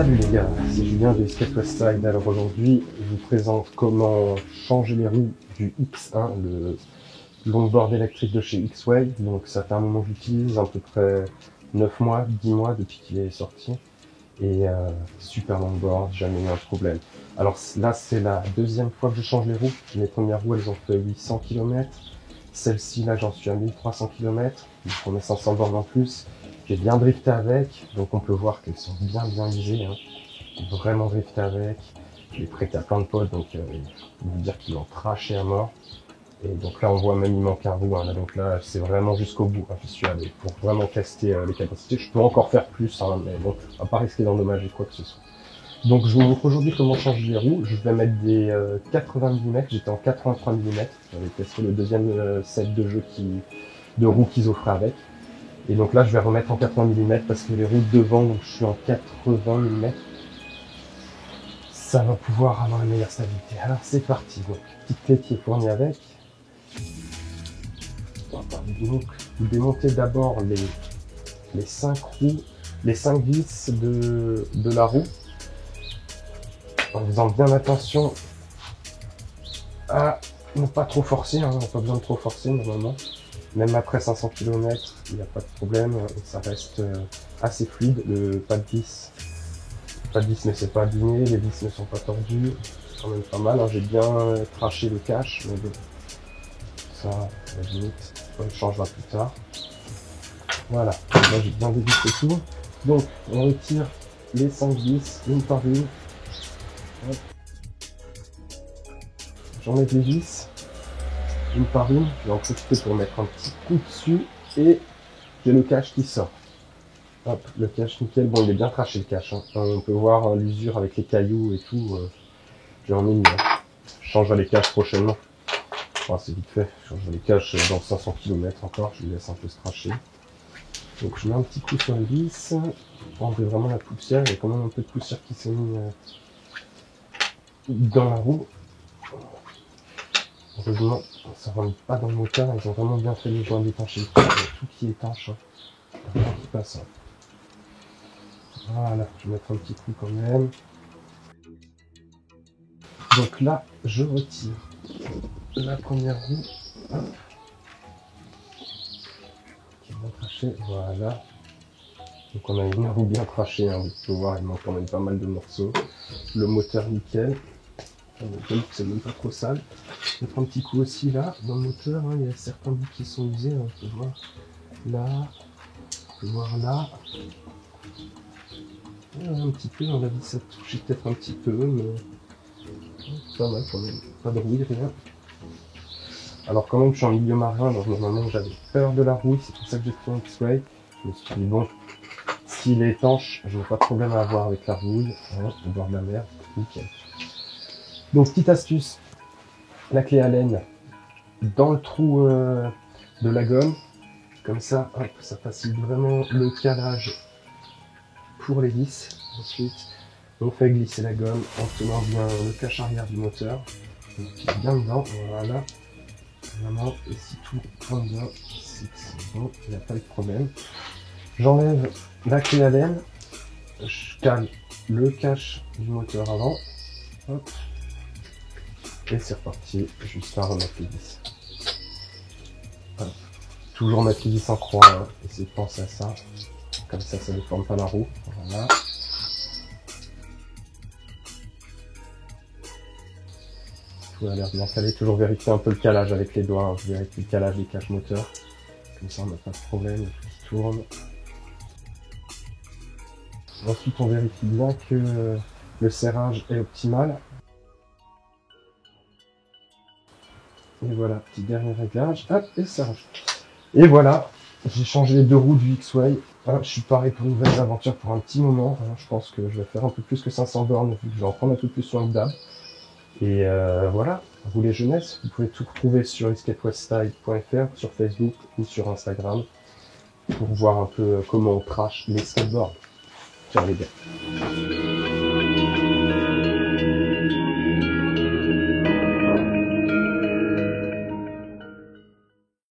Salut les gars, c'est Julien de Skate West Side. Alors aujourd'hui, je vous présente comment changer les roues du X1, le longboard électrique de chez X-Way. Donc ça fait un moment que j'utilise, à peu près 9 mois, 10 mois depuis qu'il est sorti. Et super longboard, jamais eu un problème. Alors là, c'est la deuxième fois que je change les roues. Les premières roues, elles ont fait 800 km. Celle-ci, là, j'en suis à 1300 km. Donc on met 500 bornes en plus. J'ai bien drifté avec, donc on peut voir qu'elles sont bien usées, hein. Vraiment drifté avec. Je l'ai prêté à plein de potes, donc je peux vous dire qu'ils l'ont craché à mort. Et donc là on voit même il manque un roue, hein. Là, donc là c'est vraiment jusqu'au bout, hein. Je suis allé pour vraiment tester les capacités. Je peux encore faire plus, hein, mais bon, à pas risquer d'endommager quoi que ce soit. Donc je vous montre aujourd'hui comment changer les roues. Je vais mettre des 80 mm, j'étais en 83 mm. J'avais testé le deuxième set de jeu de roues qu'ils offraient avec. Et donc là, je vais remettre en 80 mm parce que les roues devant, donc je suis en 80 mm. Ça va pouvoir avoir une meilleure stabilité. Alors c'est parti. Donc, petite clé qui est fournie avec. Donc, vous démontez d'abord les 5 roues, les 5 vis de la roue. En faisant bien attention à ne pas trop forcer, hein, on n'a pas besoin de trop forcer normalement. Même après 500 km, il n'y a pas de problème, ça reste assez fluide. Pas de vis ne s'est pas abîmé, les vis ne sont pas tordues, c'est quand même pas mal, hein. J'ai bien craché le cache, mais bon, ça, à la limite, on le changera plus tard. Voilà, là j'ai bien dévissé tout. Donc, on retire les 5 vis, une par une. J'enlève les vis. Une par une, je vais en profiter pour mettre un petit coup dessus et j'ai le cache qui sort. Hop, le cache nickel, bon il est bien craché le cache, hein. On peut voir l'usure avec les cailloux et tout, j'en ai mis, hein. Je changerai les caches prochainement, enfin, c'est vite fait, je changerai les caches dans 500 km encore, je les laisse un peu se cracher. Donc je mets un petit coup sur les vis, pour enlever vraiment la poussière, il y a quand même un peu de poussière qui s'est mis dans la roue. Heureusement, ça rentre pas dans le moteur, ils ont vraiment bien fait les joints d'étancher, tout qui est étanche, hein. Rien qui passe, hein. Voilà, je vais mettre un petit coup quand même. Donc là, je retire la première roue. Hop. Qui est bien crachée, voilà. Donc on a une roue bien crachée, hein. Vous pouvez voir, il manque quand même pas mal de morceaux. Le moteur nickel. C'est même pas trop sale. Mettre un petit coup aussi là, dans le moteur, hein, il y a certains bouts qui sont usés, hein, on peut voir là, on peut voir là. Un petit peu, on a dit ça touchait peut-être un petit peu, mais pas mal quand même, pas de rouille, rien. Alors quand même je suis en milieu marin, donc normalement j'avais peur de la rouille, c'est pour ça que j'ai pris un X-Ray. Je me suis dit bon, s'il est étanche, je n'ai pas de problème à avoir avec la rouille, hein, au bord de la mer, nickel. Donc petite astuce, la clé Allen dans le trou de la gomme, comme ça, hop, ça facilite vraiment le calage pour les vis. Ensuite, on fait glisser la gomme en tenant bien le cache arrière du moteur, donc bien dedans, voilà, vraiment, et si tout tourne bien, c'est bon, il n'y a pas de problème. J'enlève la clé Allen, je cale le cache du moteur avant, hop. Et c'est reparti, juste à remettre les vis. Voilà. Toujours mettre les vis en croix, hein. Essayez de penser à ça. Comme ça, ça ne déforme pas la roue. Voilà. Tout a l'air bien calé. Toujours vérifier un peu le calage avec les doigts, hein. Je vérifie le calage des caches moteurs. Comme ça, on n'a pas de problème, tout qui tourne. Ensuite, on vérifie bien que le serrage est optimal. Et voilà, petit dernier réglage, hop, et serrage. Et voilà, j'ai changé les deux roues du X-Way. Je suis paré pour une nouvelle aventure pour un petit moment. Je pense que je vais faire un peu plus que 500 bornes, vu que je vais en prendre un peu plus soin que d'hab. Et voilà, vous les jeunesses, vous pouvez tout retrouver sur skateweststyle.fr, sur Facebook ou sur Instagram, pour voir un peu comment on crache les skateboards. Ciao les gars.